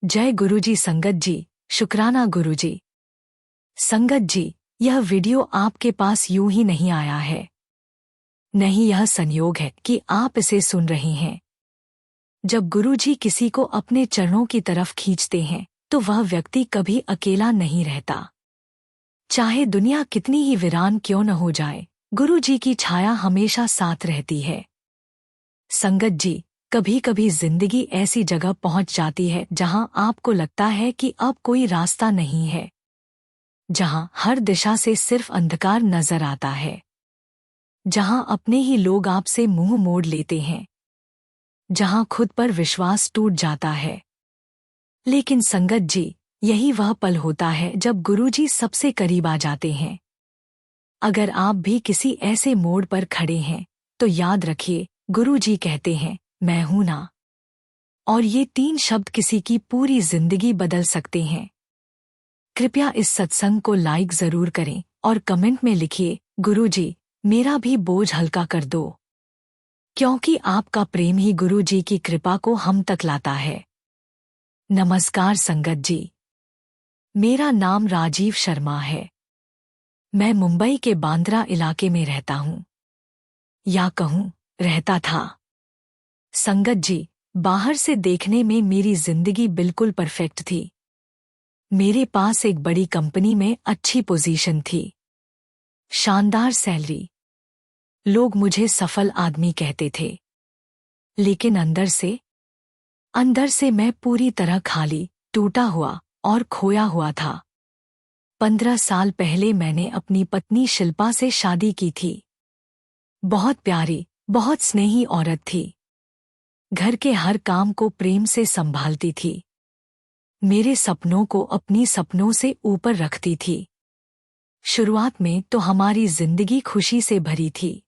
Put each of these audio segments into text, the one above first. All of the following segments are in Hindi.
जय गुरुजी। संगत जी, शुक्राना गुरुजी। संगत जी, यह वीडियो आपके पास यूं ही नहीं आया है। नहीं, यह संयोग है कि आप इसे सुन रहे हैं। जब गुरुजी किसी को अपने चरणों की तरफ खींचते हैं तो वह व्यक्ति कभी अकेला नहीं रहता। चाहे दुनिया कितनी ही वीरान क्यों न हो जाए, गुरुजी की छाया हमेशा साथ रहती है। संगत जी, कभी कभी जिंदगी ऐसी जगह पहुंच जाती है जहां आपको लगता है कि अब कोई रास्ता नहीं है, जहां हर दिशा से सिर्फ अंधकार नजर आता है, जहां अपने ही लोग आपसे मुंह मोड़ लेते हैं, जहां खुद पर विश्वास टूट जाता है। लेकिन संगत जी, यही वह पल होता है जब गुरुजी सबसे करीब आ जाते हैं। अगर आप भी किसी ऐसे मोड़ पर खड़े हैं तो याद रखिए, गुरुजी कहते हैं, मैं हूं ना। और ये 3 शब्द किसी की पूरी जिंदगी बदल सकते हैं। कृपया इस सत्संग को लाइक जरूर करें और कमेंट में लिखिए, गुरुजी, मेरा भी बोझ हल्का कर दो। क्योंकि आपका प्रेम ही गुरुजी की कृपा को हम तक लाता है। नमस्कार संगत जी, मेरा नाम राजीव शर्मा है। मैं मुंबई के बांद्रा इलाके में रहता हूँ, या कहूँ रहता था। संगत जी, बाहर से देखने में मेरी जिंदगी बिल्कुल परफेक्ट थी। मेरे पास एक बड़ी कंपनी में अच्छी पोजीशन थी, शानदार सैलरी, लोग मुझे सफल आदमी कहते थे। लेकिन अंदर से मैं पूरी तरह खाली, टूटा हुआ और खोया हुआ था। 15 साल पहले मैंने अपनी पत्नी शिल्पा से शादी की थी। बहुत प्यारी, बहुत स्नेही औरत थी। घर के हर काम को प्रेम से संभालती थी। मेरे सपनों को अपनी सपनों से ऊपर रखती थी। शुरुआत में तो हमारी जिंदगी खुशी से भरी थी।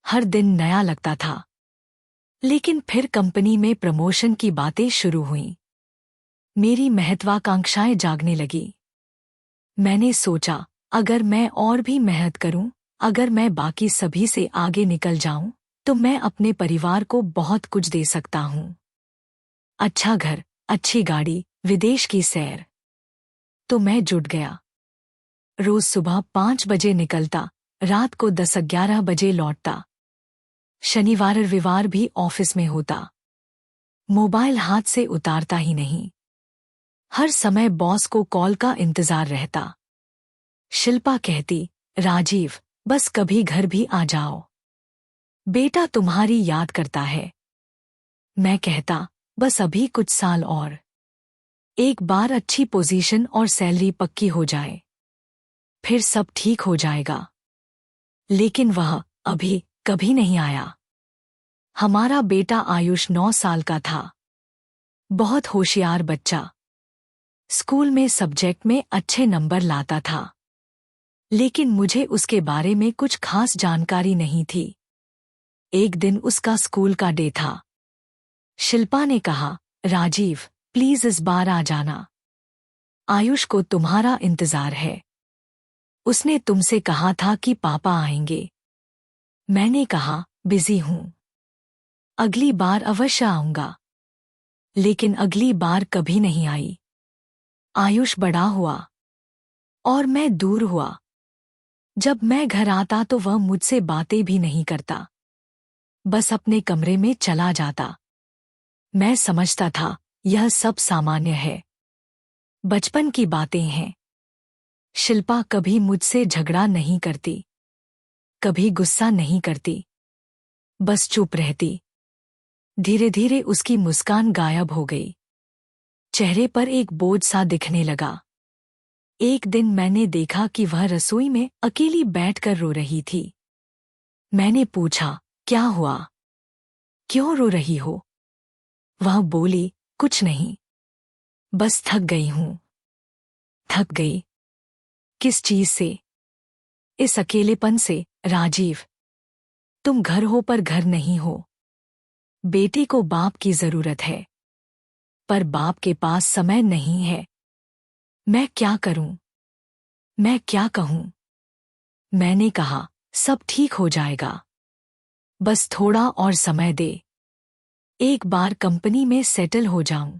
हर दिन नया लगता था। लेकिन फिर कंपनी में प्रमोशन की बातें शुरू हुईं। मेरी महत्वाकांक्षाएं जागने लगी। मैंने सोचा, अगर मैं और भी मेहनत करूं, अगर मैं बाकी सभी से आगे निकल जाऊं, तो मैं अपने परिवार को बहुत कुछ दे सकता हूं। अच्छा घर, अच्छी गाड़ी, विदेश की सैर। तो मैं जुट गया। रोज सुबह 5 बजे निकलता, रात को 10-11 बजे लौटता। शनिवार रविवार भी ऑफिस में होता। मोबाइल हाथ से उतारता ही नहीं। हर समय बॉस को कॉल का इंतजार रहता। शिल्पा कहती, राजीव, बस कभी घर भी आ जाओ, बेटा तुम्हारी याद करता है। मैं कहता, बस अभी कुछ साल और, एक बार अच्छी पोजीशन और सैलरी पक्की हो जाए, फिर सब ठीक हो जाएगा। लेकिन वह अभी कभी नहीं आया। हमारा बेटा आयुष 9 साल का था। बहुत होशियार बच्चा। स्कूल में सब्जेक्ट में अच्छे नंबर लाता था। लेकिन मुझे उसके बारे में कुछ खास जानकारी नहीं थी। एक दिन उसका स्कूल का डे था। शिल्पा ने कहा, राजीव, प्लीज इस बार आ जाना। आयुष को तुम्हारा इंतजार है। उसने तुमसे कहा था कि पापा आएंगे। मैंने कहा, बिजी हूं, अगली बार अवश्य आऊंगा। लेकिन अगली बार कभी नहीं आई। आयुष बड़ा हुआ और मैं दूर हुआ। जब मैं घर आता तो वह मुझसे बातें भी नहीं करता, बस अपने कमरे में चला जाता। मैं समझता था यह सब सामान्य है, बचपन की बातें हैं। शिल्पा कभी मुझसे झगड़ा नहीं करती, कभी गुस्सा नहीं करती, बस चुप रहती। धीरे धीरे उसकी मुस्कान गायब हो गई। चेहरे पर एक बोझ सा दिखने लगा। एक दिन मैंने देखा कि वह रसोई में अकेली बैठकर रो रही थी। मैंने पूछा, क्या हुआ, क्यों रो रही हो? वह बोली, कुछ नहीं, बस थक गई हूं। थक गई? किस चीज से? इस अकेलेपन से। राजीव, तुम घर हो पर घर नहीं हो। बेटे को बाप की जरूरत है, पर बाप के पास समय नहीं है। मैं क्या करूं? मैं क्या कहूं? मैंने कहा, सब ठीक हो जाएगा, बस थोड़ा और समय दे। एक बार कंपनी में सेटल हो जाऊं।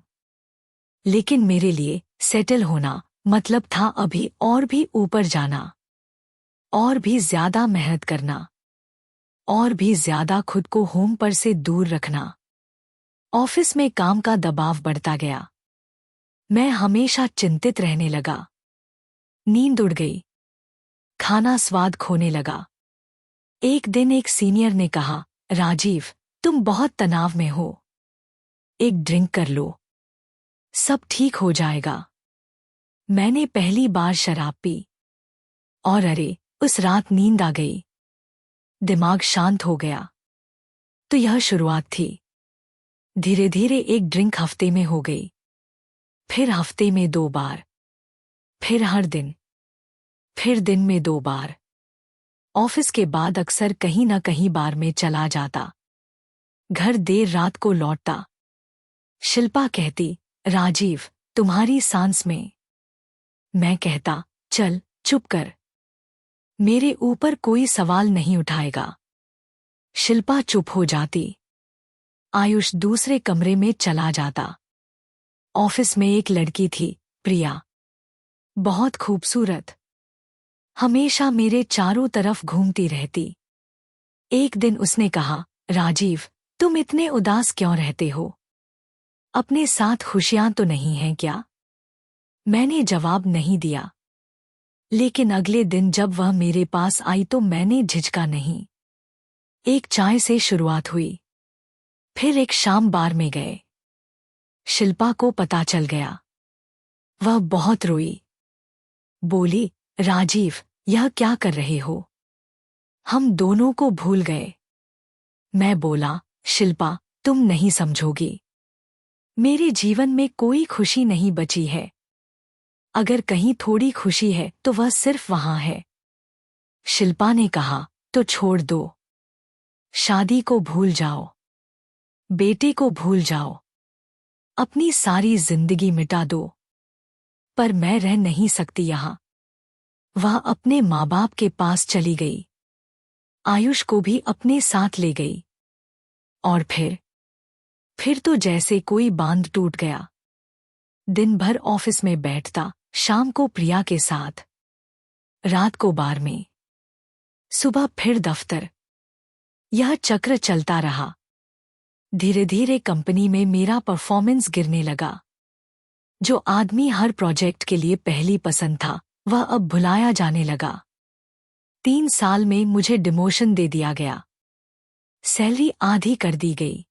लेकिन मेरे लिए सेटल होना मतलब था अभी और भी ऊपर जाना, और भी ज्यादा मेहनत करना, और भी ज्यादा खुद को होम पर से दूर रखना। ऑफिस में काम का दबाव बढ़ता गया। मैं हमेशा चिंतित रहने लगा। नींद उड़ गई। खाना स्वाद खोने लगा। एक दिन एक सीनियर ने कहा, राजीव, तुम बहुत तनाव में हो। एक ड्रिंक कर लो, सब ठीक हो जाएगा। मैंने पहली बार शराब पी और अरे, उस रात नींद आ गई। दिमाग शांत हो गया। तो यह शुरुआत थी। धीरे धीरे एक ड्रिंक हफ्ते में हो गई, फिर हफ्ते में 2 बार, फिर हर दिन, फिर दिन में 2 बार। ऑफिस के बाद अक्सर कहीं न कहीं बार में चला जाता। घर देर रात को लौटता। शिल्पा कहती, राजीव, तुम्हारी सांस में। मैं कहता, चल चुप कर, मेरे ऊपर कोई सवाल नहीं उठाएगा। शिल्पा चुप हो जाती। आयुष दूसरे कमरे में चला जाता। ऑफिस में एक लड़की थी, प्रिया, बहुत खूबसूरत, हमेशा मेरे चारों तरफ घूमती रहती। एक दिन उसने कहा, राजीव, तुम इतने उदास क्यों रहते हो? अपने साथ खुशियां तो नहीं हैं क्या? मैंने जवाब नहीं दिया। लेकिन अगले दिन जब वह मेरे पास आई तो मैंने झिझका नहीं। एक चाय से शुरुआत हुई। फिर एक शाम बार में गए। शिल्पा को पता चल गया। वह बहुत रोई। बोली, राजीव, यह क्या कर रहे हो? हम दोनों को भूल गए। मैं बोला, शिल्पा, तुम नहीं समझोगी। मेरे जीवन में कोई खुशी नहीं बची है। अगर कहीं थोड़ी खुशी है तो वह सिर्फ वहां है। शिल्पा ने कहा, तो छोड़ दो। शादी को भूल जाओ, बेटे को भूल जाओ, अपनी सारी जिंदगी मिटा दो। पर मैं रह नहीं सकती यहां। वह अपने माँ बाप के पास चली गई। आयुष को भी अपने साथ ले गई। और फिर तो जैसे कोई बांध टूट गया। दिन भर ऑफिस में बैठता, शाम को प्रिया के साथ, रात को बार में, सुबह फिर दफ्तर। यह चक्र चलता रहा। धीरे धीरे कंपनी में मेरा परफॉर्मेंस गिरने लगा। जो आदमी हर प्रोजेक्ट के लिए पहली पसंद था, वह अब भुलाया जाने लगा। 3 साल में मुझे डिमोशन दे दिया गया। सैलरी आधी कर दी गई।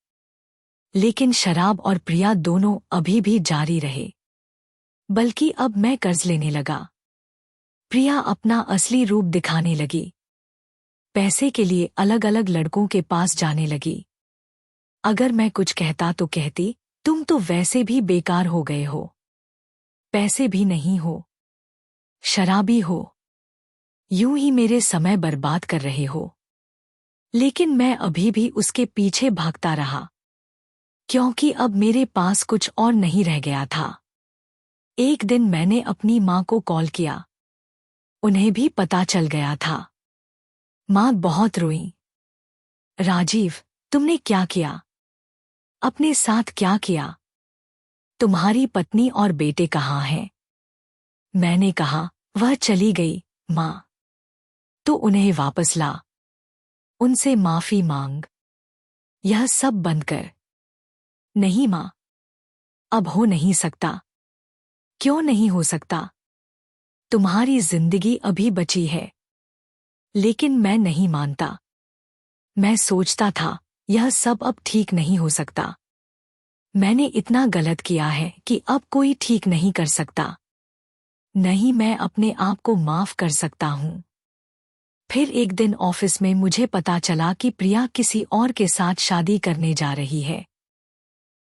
लेकिन शराब और प्रिया दोनों अभी भी जारी रहे। बल्कि अब मैं कर्ज लेने लगा। प्रिया अपना असली रूप दिखाने लगी। पैसे के लिए अलग अलग लड़कों के पास जाने लगी। अगर मैं कुछ कहता तो कहती, तुम तो वैसे भी बेकार हो गए हो। पैसे भी नहीं हो, शराबी हो, यूं ही मेरे समय बर्बाद कर रहे हो। लेकिन मैं अभी भी उसके पीछे भागता रहा, क्योंकि अब मेरे पास कुछ और नहीं रह गया था। एक दिन मैंने अपनी माँ को कॉल किया। उन्हें भी पता चल गया था। माँ बहुत रोई। राजीव, तुमने क्या किया? अपने साथ क्या किया? तुम्हारी पत्नी और बेटे कहाँ हैं? मैंने कहा, वह चली गई, माँ। तो उन्हें वापस ला। उनसे माफी मांग। यह सब बंद कर। नहीं माँ, अब हो नहीं सकता। क्यों नहीं हो सकता? तुम्हारी जिंदगी अभी बची है। लेकिन मैं नहीं मानता। मैं सोचता था, यह सब अब ठीक नहीं हो सकता। मैंने इतना गलत किया है कि अब कोई ठीक नहीं कर सकता। नहीं, मैं अपने आप को माफ कर सकता हूँ। फिर एक दिन ऑफिस में मुझे पता चला कि प्रिया किसी और के साथ शादी करने जा रही है।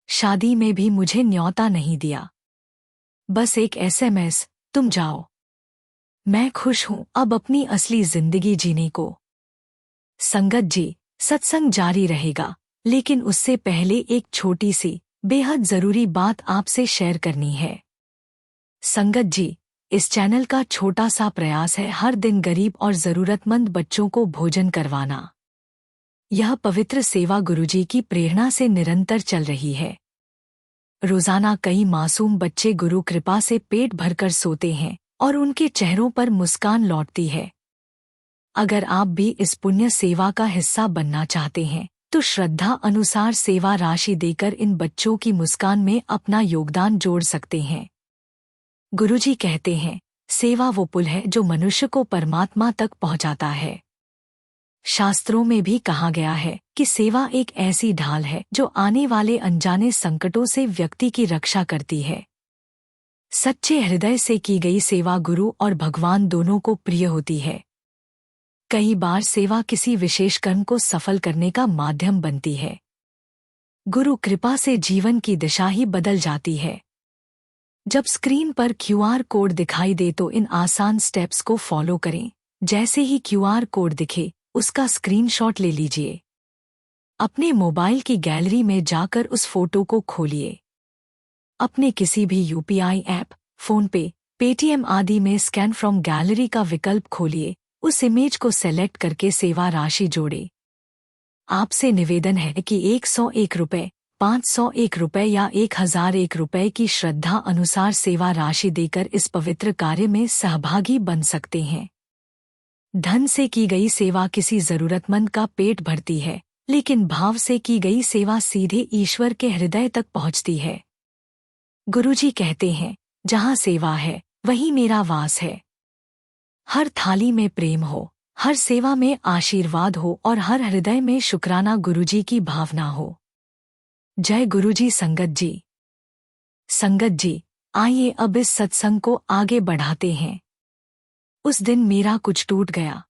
शादी में भी मुझे न्योता नहीं दिया। बस एक SMS, तुम जाओ। मैं खुश हूं अब अपनी असली जिंदगी जीने को। संगत जी, सत्संग जारी रहेगा, लेकिन उससे पहले एक छोटी सी, बेहद जरूरी बात आपसे शेयर करनी है। संगत जी, इस चैनल का छोटा सा प्रयास है हर दिन गरीब और जरूरतमंद बच्चों को भोजन करवाना। यह पवित्र सेवा गुरुजी की प्रेरणा से निरंतर चल रही है। रोजाना कई मासूम बच्चे गुरु कृपा से पेट भरकर सोते हैं और उनके चेहरों पर मुस्कान लौटती है। अगर आप भी इस पुण्य सेवा का हिस्सा बनना चाहते हैं तो श्रद्धा अनुसार सेवा राशि देकर इन बच्चों की मुस्कान में अपना योगदान जोड़ सकते हैं। गुरुजी कहते हैं, सेवा वो पुल है जो मनुष्य को परमात्मा तक पहुंचाता है। शास्त्रों में भी कहा गया है कि सेवा एक ऐसी ढाल है जो आने वाले अनजाने संकटों से व्यक्ति की रक्षा करती है। सच्चे हृदय से की गई सेवा गुरु और भगवान दोनों को प्रिय होती है। कई बार सेवा किसी विशेष कर्म को सफल करने का माध्यम बनती है। गुरु कृपा से जीवन की दिशा ही बदल जाती है। जब स्क्रीन पर क्यूआर कोड दिखाई दे तो इन आसान स्टेप्स को फॉलो करें। जैसे ही क्यूआर कोड दिखे, उसका स्क्रीनशॉट ले लीजिए। अपने मोबाइल की गैलरी में जाकर उस फोटो को खोलिए। अपने किसी भी यूपीआई ऐप, फोनपे, पेटीएम आदि में स्कैन फ्रॉम गैलरी का विकल्प खोलिए। उस इमेज को सेलेक्ट करके सेवा राशि जोड़े। आपसे निवेदन है कि 101 रुपये, 501 रुपये या 1001 रुपये की श्रद्धा अनुसार सेवा राशि देकर इस पवित्र कार्य में सहभागी बन सकते हैं। धन से की गई सेवा किसी जरूरतमंद का पेट भरती है, लेकिन भाव से की गई सेवा सीधे ईश्वर के हृदय तक पहुंचती है। गुरुजी कहते हैं, जहां सेवा है वहीं मेरा वास है। हर थाली में प्रेम हो, हर सेवा में आशीर्वाद हो और हर हृदय में शुक्राना गुरुजी की भावना हो। जय गुरुजी। संगत जी, आइए अब इस सत्संग को आगे बढ़ाते हैं। उस दिन मेरा कुछ टूट गया।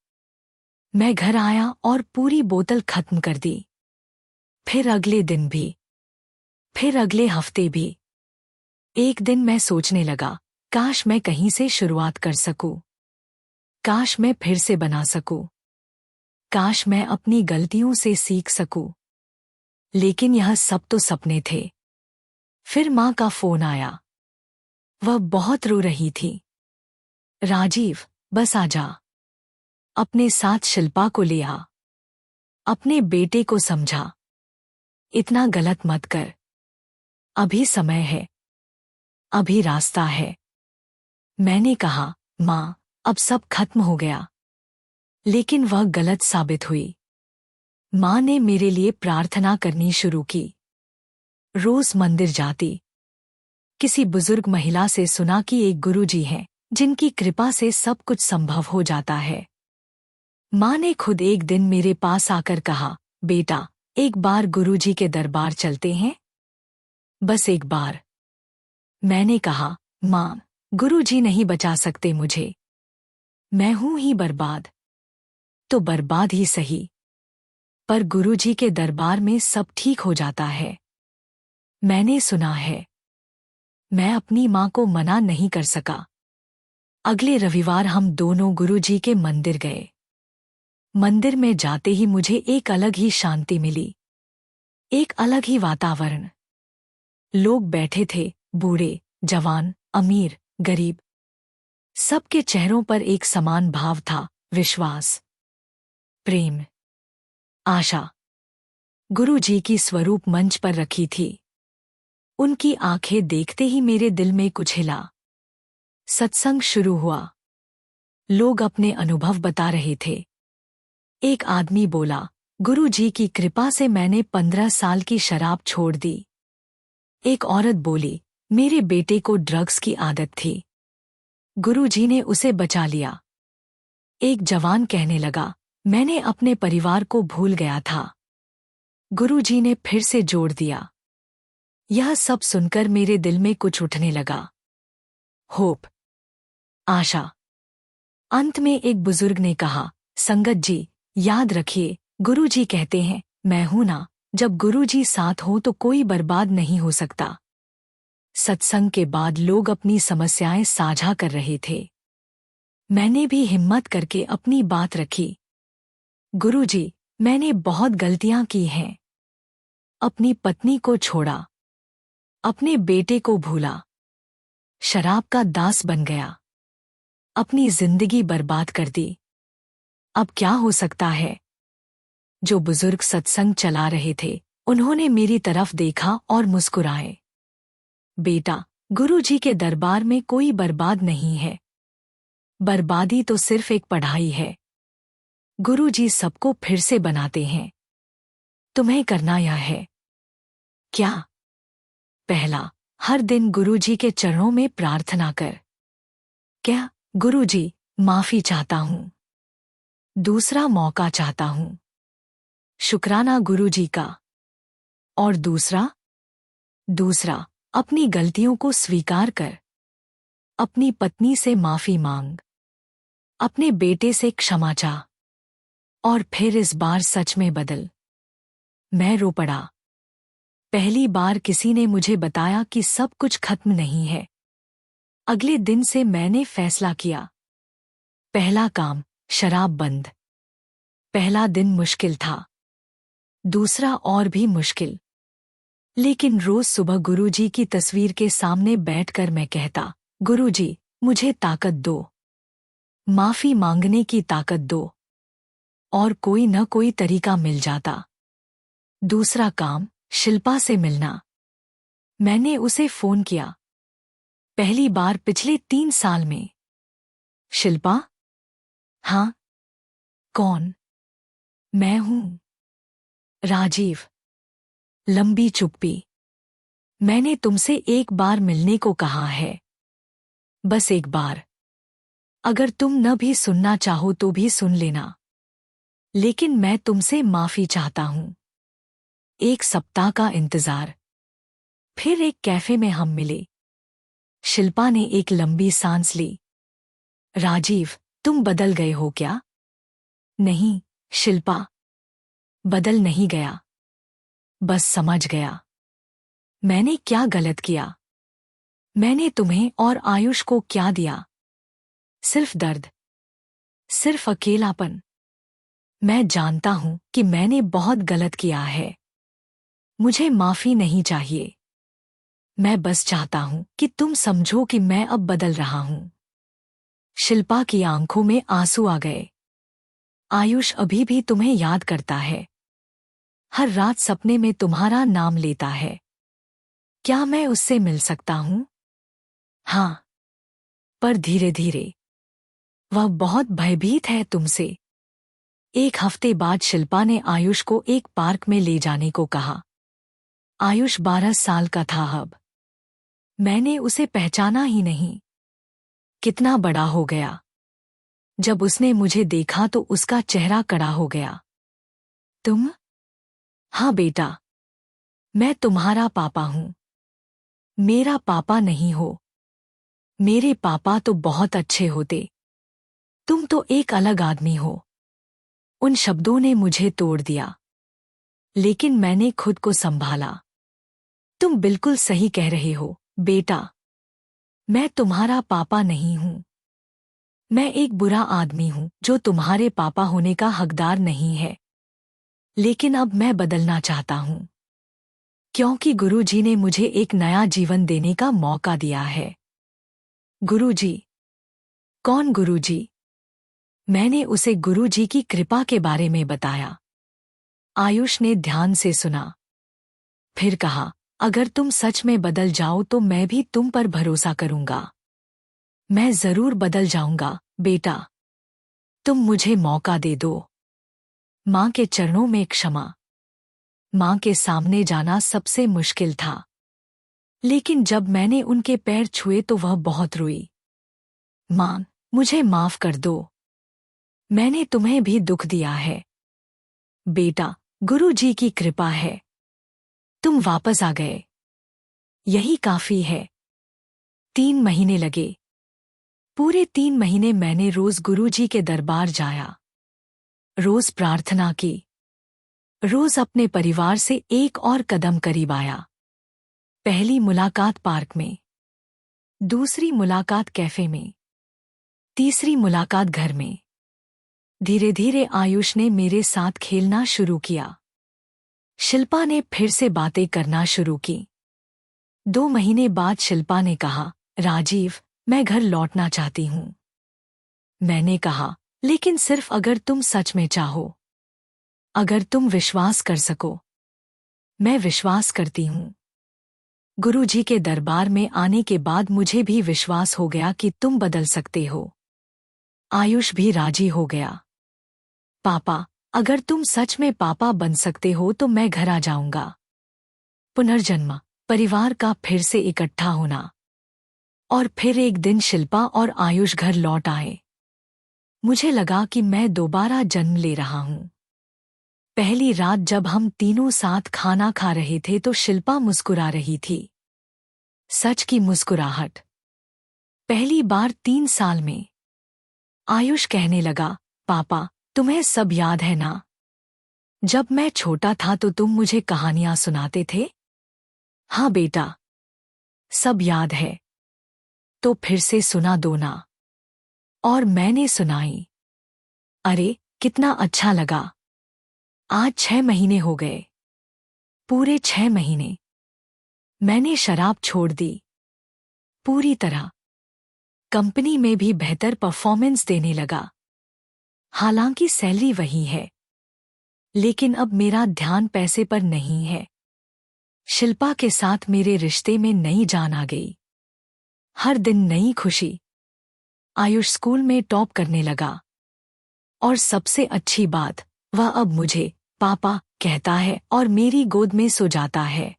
मैं घर आया और पूरी बोतल खत्म कर दी। फिर अगले दिन भी, फिर अगले हफ्ते भी। एक दिन मैं सोचने लगा, काश मैं कहीं से शुरुआत कर सकूं। काश मैं फिर से बना सकूं। काश मैं अपनी गलतियों से सीख सकूं। लेकिन यह सब तो सपने थे। फिर माँ का फोन आया। वह बहुत रो रही थी। राजीव, बस आजा। अपने साथ शिल्पा को ले आ। अपने बेटे को समझा। इतना गलत मत कर। अभी समय है। अभी रास्ता है। मैंने कहा, माँ, अब सब खत्म हो गया। लेकिन वह गलत साबित हुई। माँ ने मेरे लिए प्रार्थना करनी शुरू की। रोज मंदिर जाती। किसी बुजुर्ग महिला से सुना कि एक गुरुजी हैं, जिनकी कृपा से सब कुछ संभव हो जाता है। माँ ने खुद एक दिन मेरे पास आकर कहा, बेटा, एक बार गुरुजी के दरबार चलते हैं? बस एक बार। मैंने कहा, माँ, गुरुजी नहीं बचा सकते मुझे। मैं हूं ही बर्बाद। तो बर्बाद ही सही, पर गुरुजी के दरबार में सब ठीक हो जाता है। मैंने सुना है। मैं अपनी माँ को मना नहीं कर सका। अगले रविवार हम दोनों गुरुजी के मंदिर गए। मंदिर में जाते ही मुझे एक अलग ही शांति मिली। एक अलग ही वातावरण। लोग बैठे थे, बूढ़े, जवान, अमीर, गरीब। सबके चेहरों पर एक समान भाव था, विश्वास, प्रेम, आशा। गुरुजी की स्वरूप मंच पर रखी थी। उनकी आंखें देखते ही मेरे दिल में कुछ हिला। सत्संग शुरू हुआ। लोग अपने अनुभव बता रहे थे। एक आदमी बोला, गुरुजी की कृपा से मैंने 15 साल की शराब छोड़ दी। एक औरत बोली, मेरे बेटे को ड्रग्स की आदत थी। गुरुजी ने उसे बचा लिया। एक जवान कहने लगा, मैंने अपने परिवार को भूल गया था। गुरुजी ने फिर से जोड़ दिया। यह सब सुनकर मेरे दिल में कुछ उठने लगा। होप, आशा। अंत में एक बुजुर्ग ने कहा, संगत जी, याद रखिए, गुरुजी कहते हैं, मैं हूं ना। जब गुरुजी साथ हो तो कोई बर्बाद नहीं हो सकता। सत्संग के बाद लोग अपनी समस्याएं साझा कर रहे थे। मैंने भी हिम्मत करके अपनी बात रखी। गुरुजी, मैंने बहुत गलतियां की हैं। अपनी पत्नी को छोड़ा। अपने बेटे को भूला। शराब का दास बन गया। अपनी जिंदगी बर्बाद कर दी। अब क्या हो सकता है? जो बुजुर्ग सत्संग चला रहे थे, उन्होंने मेरी तरफ देखा और मुस्कुराए। बेटा, गुरुजी के दरबार में कोई बर्बाद नहीं है। बर्बादी तो सिर्फ एक पढ़ाई है। गुरुजी सबको फिर से बनाते हैं। तुम्हें करना यह है। क्या? पहला, हर दिन गुरुजी के चरणों में प्रार्थना कर। क्या? गुरुजी, माफी चाहता हूं। दूसरा मौका चाहता हूं। शुक्राना गुरुजी का। और दूसरा, अपनी गलतियों को स्वीकार कर। अपनी पत्नी से माफी मांग। अपने बेटे से क्षमा चाह। और फिर इस बार सच में बदल। मैं रो पड़ा। पहली बार किसी ने मुझे बताया कि सब कुछ खत्म नहीं है। अगले दिन से मैंने फैसला किया। पहला काम, शराब बंद। पहला दिन मुश्किल था। दूसरा और भी मुश्किल। लेकिन रोज सुबह गुरुजी की तस्वीर के सामने बैठकर मैं कहता, गुरुजी, मुझे ताकत दो। माफी मांगने की ताकत दो। और कोई न कोई तरीका मिल जाता। दूसरा काम, शिल्पा से मिलना। मैंने उसे फोन किया। पहली बार पिछले 3 साल में। शिल्पा? हाँ। कौन? मैं हूं राजीव। लंबी चुप्पी। मैंने तुमसे एक बार मिलने को कहा है। बस एक बार। अगर तुम न भी सुनना चाहो तो भी सुन लेना। लेकिन मैं तुमसे माफी चाहता हूं। 1 सप्ताह का इंतजार। फिर एक कैफे में हम मिले। शिल्पा ने एक लंबी सांस ली। राजीव, तुम बदल गए हो क्या? नहीं, शिल्पा। बदल नहीं गया। बस समझ गया। मैंने क्या गलत किया? मैंने तुम्हें और आयुष को क्या दिया? सिर्फ दर्द। सिर्फ अकेलापन। मैं जानता हूं कि मैंने बहुत गलत किया है। मुझे माफी नहीं चाहिए। मैं बस चाहता हूं कि तुम समझो कि मैं अब बदल रहा हूं। शिल्पा की आंखों में आंसू आ गए। आयुष अभी भी तुम्हें याद करता है। हर रात सपने में तुम्हारा नाम लेता है। क्या मैं उससे मिल सकता हूं? हाँ। पर धीरे धीरे। वह बहुत भयभीत है तुमसे। 1 हफ्ते बाद शिल्पा ने आयुष को एक पार्क में ले जाने को कहा। आयुष 12 साल का था अब। मैंने उसे पहचाना ही नहीं। कितना बड़ा हो गया। जब उसने मुझे देखा तो उसका चेहरा कड़ा हो गया। तुम? हाँ बेटा। मैं तुम्हारा पापा हूं। मेरा पापा नहीं हो। मेरे पापा तो बहुत अच्छे होते। तुम तो एक अलग आदमी हो। उन शब्दों ने मुझे तोड़ दिया। लेकिन मैंने खुद को संभाला। तुम बिल्कुल सही कह रहे हो, बेटा। मैं तुम्हारा पापा नहीं हूं। मैं एक बुरा आदमी हूं जो तुम्हारे पापा होने का हकदार नहीं है। लेकिन अब मैं बदलना चाहता हूं। क्योंकि गुरुजी ने मुझे एक नया जीवन देने का मौका दिया है। गुरुजी? कौन गुरुजी? मैंने उसे गुरुजी की कृपा के बारे में बताया। आयुष ने ध्यान से सुना। फिर कहा, अगर तुम सच में बदल जाओ तो मैं भी तुम पर भरोसा करूंगा। मैं जरूर बदल जाऊंगा, बेटा। तुम मुझे मौका दे दो। मां के चरणों में क्षमा। मां के सामने जाना सबसे मुश्किल था। लेकिन जब मैंने उनके पैर छुए तो वह बहुत रोई। मां, मुझे माफ कर दो। मैंने तुम्हें भी दुख दिया है। बेटा, गुरुजी की कृपा है। तुम वापस आ गए। यही काफी है। 3 महीने लगे। पूरे 3 महीने मैंने रोज गुरुजी के दरबार जाया। रोज प्रार्थना की। रोज अपने परिवार से एक और कदम करीब आया। पहली मुलाकात पार्क में। दूसरी मुलाकात कैफे में। तीसरी मुलाकात घर में। धीरे धीरे आयुष ने मेरे साथ खेलना शुरू किया। शिल्पा ने फिर से बातें करना शुरू की। 2 महीने बाद शिल्पा ने कहा, राजीव, मैं घर लौटना चाहती हूं। मैंने कहा, लेकिन सिर्फ अगर तुम सच में चाहो। अगर तुम विश्वास कर सको। मैं विश्वास करती हूं। गुरुजी के दरबार में आने के बाद मुझे भी विश्वास हो गया कि तुम बदल सकते हो। आयुष भी राजी हो गया। पापा, अगर तुम सच में पापा बन सकते हो तो मैं घर आ जाऊंगा। पुनर्जन्म, परिवार का फिर से इकट्ठा होना। और फिर एक दिन शिल्पा और आयुष घर लौट आए। मुझे लगा कि मैं दोबारा जन्म ले रहा हूं। पहली रात जब हम तीनों साथ खाना खा रहे थे तो शिल्पा मुस्कुरा रही थी। सच की मुस्कुराहट। पहली बार 3 साल में। आयुष कहने लगा, पापा, तुम्हें सब याद है ना? जब मैं छोटा था तो तुम मुझे कहानियां सुनाते थे। हाँ बेटा, सब याद है। तो फिर से सुना दो ना। और मैंने सुनाई। अरे, कितना अच्छा लगा। आज 6 महीने हो गए। पूरे 6 महीने। मैंने शराब छोड़ दी। पूरी तरह। कंपनी में भी बेहतर परफॉर्मेंस देने लगा। हालांकि सैलरी वही है। लेकिन अब मेरा ध्यान पैसे पर नहीं है। शिल्पा के साथ मेरे रिश्ते में नई जान आ गई। हर दिन नई खुशी। आयुष स्कूल में टॉप करने लगा। और सबसे अच्छी बात, वह अब मुझे पापा कहता है और मेरी गोद में सो जाता है।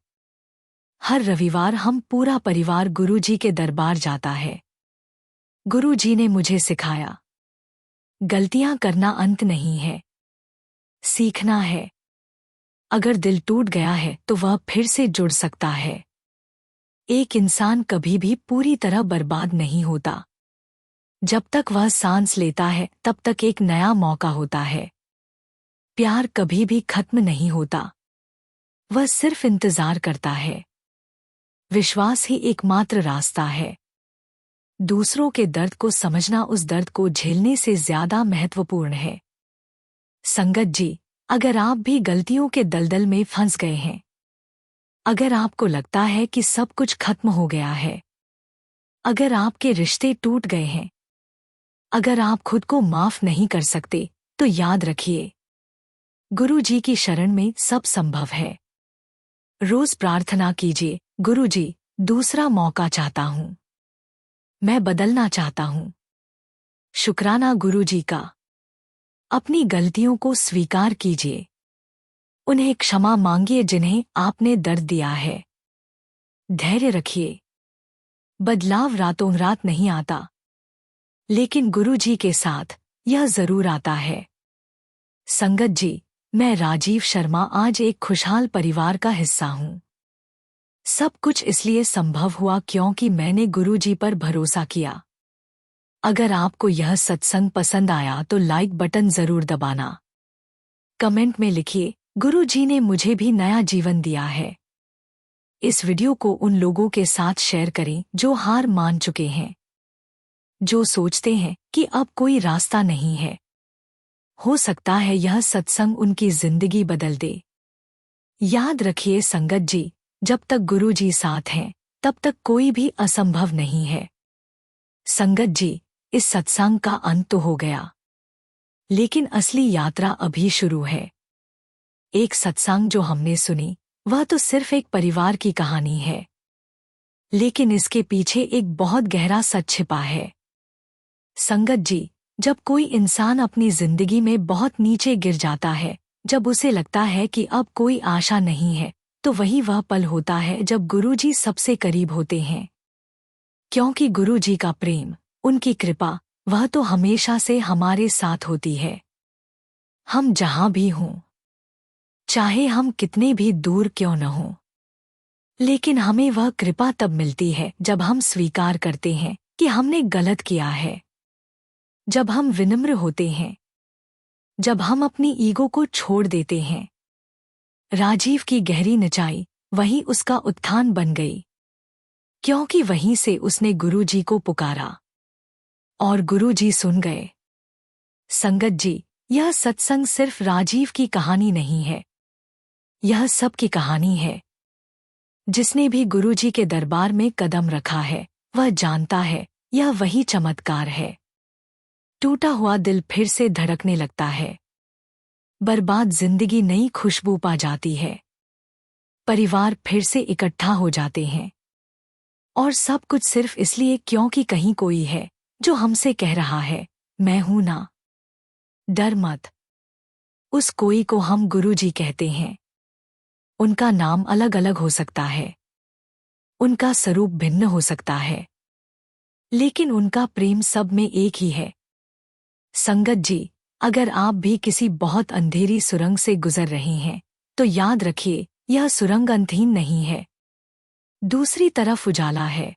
हर रविवार हम पूरा परिवार गुरुजी के दरबार जाता है। गुरुजी ने मुझे सिखाया, गलतियां करना अंत नहीं है, सीखना है। अगर दिल टूट गया है तो वह फिर से जुड़ सकता है। एक इंसान कभी भी पूरी तरह बर्बाद नहीं होता। जब तक वह सांस लेता है तब तक एक नया मौका होता है। प्यार कभी भी खत्म नहीं होता। वह सिर्फ इंतजार करता है। विश्वास ही एकमात्र रास्ता है। दूसरों के दर्द को समझना उस दर्द को झेलने से ज्यादा महत्वपूर्ण है। संगत जी, अगर आप भी गलतियों के दलदल में फंस गए हैं, अगर आपको लगता है कि सब कुछ खत्म हो गया है, अगर आपके रिश्ते टूट गए हैं, अगर आप खुद को माफ नहीं कर सकते, तो याद रखिए, गुरुजी की शरण में सब संभव है। रोज प्रार्थना कीजिए, गुरुजी, दूसरा मौका चाहता हूं। मैं बदलना चाहता हूं। शुक्राना गुरुजी का। अपनी गलतियों को स्वीकार कीजिए। उन्हें क्षमा मांगिए जिन्हें आपने दर्द दिया है। धैर्य रखिए। बदलाव रातों रात नहीं आता, लेकिन गुरुजी के साथ यह जरूर आता है। संगत जी, मैं राजीव शर्मा आज एक खुशहाल परिवार का हिस्सा हूं। सब कुछ इसलिए संभव हुआ क्योंकि मैंने गुरुजी पर भरोसा किया। अगर आपको यह सत्संग पसंद आया तो लाइक बटन जरूर दबाना। कमेंट में लिखिए, गुरुजी ने मुझे भी नया जीवन दिया है। इस वीडियो को उन लोगों के साथ शेयर करें जो हार मान चुके हैं, जो सोचते हैं कि अब कोई रास्ता नहीं है। हो सकता है यह सत्संग उनकी जिंदगी बदल दे। याद रखिए संगत जी, जब तक गुरुजी साथ हैं, तब तक कोई भी असंभव नहीं है। संगत जी, इस सत्संग का अंत तो हो गया, लेकिन असली यात्रा अभी शुरू है। एक सत्संग जो हमने सुनी, वह तो सिर्फ एक परिवार की कहानी है, लेकिन इसके पीछे एक बहुत गहरा सच छिपा है। संगत जी, जब कोई इंसान अपनी जिंदगी में बहुत नीचे गिर जाता है, जब उसे लगता है कि अब कोई आशा नहीं है, तो वही वह पल होता है जब गुरुजी सबसे करीब होते हैं। क्योंकि गुरुजी का प्रेम, उनकी कृपा, वह तो हमेशा से हमारे साथ होती है। हम जहां भी हों, चाहे हम कितने भी दूर क्यों न हों, लेकिन हमें वह कृपा तब मिलती है जब हम स्वीकार करते हैं कि हमने गलत किया है। जब हम विनम्र होते हैं, जब हम अपनी ईगो को छोड़ देते हैं। राजीव की गहरी निचाई वही उसका उत्थान बन गई, क्योंकि वहीं से उसने गुरुजी को पुकारा और गुरुजी सुन गए। संगत जी, यह सत्संग सिर्फ राजीव की कहानी नहीं है, यह सबकी कहानी है। जिसने भी गुरुजी के दरबार में कदम रखा है, वह जानता है यह वही चमत्कार है। टूटा हुआ दिल फिर से धड़कने लगता है। बर्बाद जिंदगी नई खुशबू पा जाती है। परिवार फिर से इकट्ठा हो जाते हैं। और सब कुछ सिर्फ इसलिए क्योंकि कहीं कोई है जो हमसे कह रहा है, मैं हूं ना, डर मत। उस कोई को हम गुरुजी कहते हैं। उनका नाम अलग अलग हो सकता है, उनका स्वरूप भिन्न हो सकता है, लेकिन उनका प्रेम सब में एक ही है। संगत जी, अगर आप भी किसी बहुत अंधेरी सुरंग से गुजर रहे हैं तो याद रखिए, यह सुरंग अंतहीन नहीं है। दूसरी तरफ उजाला है,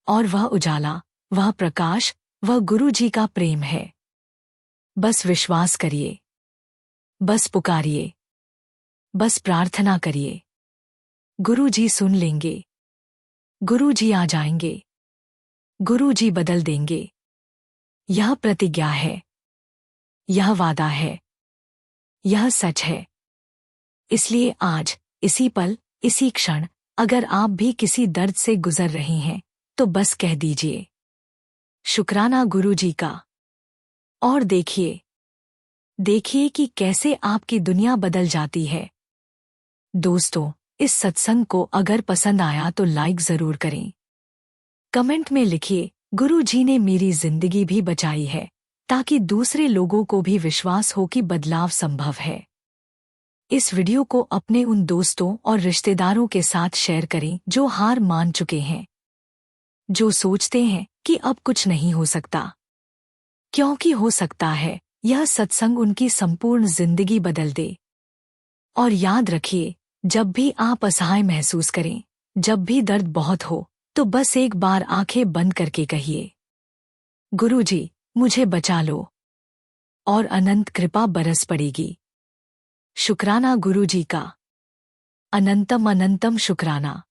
और वह उजाला, वह प्रकाश, वह गुरु जी का प्रेम है। बस विश्वास करिए, बस पुकारिए, बस प्रार्थना करिए। गुरु जी सुन लेंगे, गुरु जी आ जाएंगे, गुरु जी बदल देंगे। यह प्रतिज्ञा है, यह वादा है, यह सच है। इसलिए आज, इसी पल, इसी क्षण, अगर आप भी किसी दर्द से गुजर रहे हैं तो बस कह दीजिए, शुक्राना गुरु जी का। और देखिए, देखिए कि कैसे आपकी दुनिया बदल जाती है। दोस्तों, इस सत्संग को अगर पसंद आया तो लाइक जरूर करें। कमेंट में लिखिए, गुरु जी ने मेरी जिंदगी भी बचाई है, ताकि दूसरे लोगों को भी विश्वास हो कि बदलाव संभव है। इस वीडियो को अपने उन दोस्तों और रिश्तेदारों के साथ शेयर करें जो हार मान चुके हैं, जो सोचते हैं कि अब कुछ नहीं हो सकता, क्योंकि हो सकता है यह सत्संग उनकी संपूर्ण जिंदगी बदल दे। और याद रखिए, जब भी आप असहाय महसूस करें, जब भी दर्द बहुत हो, तो बस एक बार आंखें बंद करके कहिए, गुरुजी, मुझे बचा लो, और अनंत कृपा बरस पड़ेगी। शुक्राना गुरुजी का, अनंतम अनंतम शुक्राना।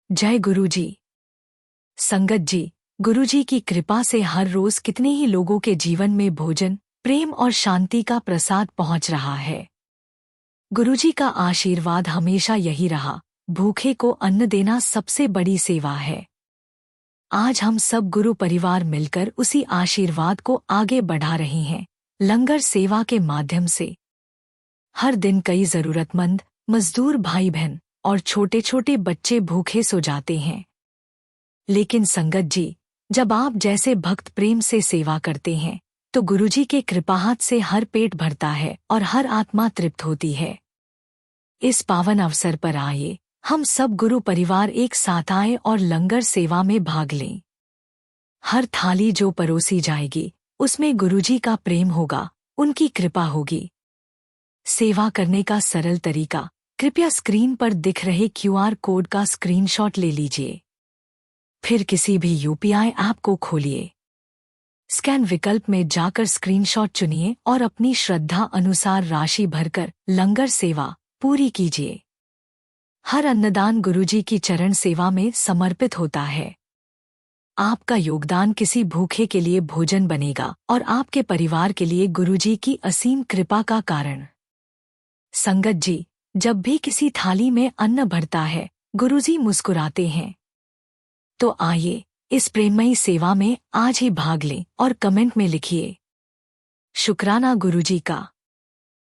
जय गुरुजी। संगत जी, गुरुजी की कृपा से हर रोज कितने ही लोगों के जीवन में भोजन, प्रेम और शांति का प्रसाद पहुंच रहा है। गुरुजी का आशीर्वाद हमेशा यही रहा, भूखे को अन्न देना सबसे बड़ी सेवा है। आज हम सब गुरु परिवार मिलकर उसी आशीर्वाद को आगे बढ़ा रहे हैं, लंगर सेवा के माध्यम से। हर दिन कई जरूरतमंद, मजदूर भाई बहन और छोटे छोटे बच्चे भूखे सो जाते हैं। लेकिन संगत जी, जब आप जैसे भक्त प्रेम से सेवा करते हैं तो गुरुजी के कृपाहाथ से हर पेट भरता है और हर आत्मा तृप्त होती है। इस पावन अवसर पर आइए, हम सब गुरु परिवार एक साथ आए और लंगर सेवा में भाग लें। हर थाली जो परोसी जाएगी, उसमें गुरुजी का प्रेम होगा, उनकी कृपा होगी। सेवा करने का सरल तरीका, कृपया स्क्रीन पर दिख रहे क्यूआर कोड का स्क्रीनशॉट ले लीजिए। फिर किसी भी यूपीआई ऐप को खोलिए। स्कैन विकल्प में जाकर स्क्रीनशॉट चुनिए और अपनी श्रद्धा अनुसार राशि भरकर लंगर सेवा पूरी कीजिए। हर अन्नदान गुरुजी की चरण सेवा में समर्पित होता है। आपका योगदान किसी भूखे के लिए भोजन बनेगा और आपके परिवार के लिए गुरुजी की असीम कृपा का कारण। संगत जी, जब भी किसी थाली में अन्न भरता है, गुरुजी मुस्कुराते हैं। तो आइए, इस प्रेममयी सेवा में आज ही भाग लें और कमेंट में लिखिए, शुक्राना गुरुजी का।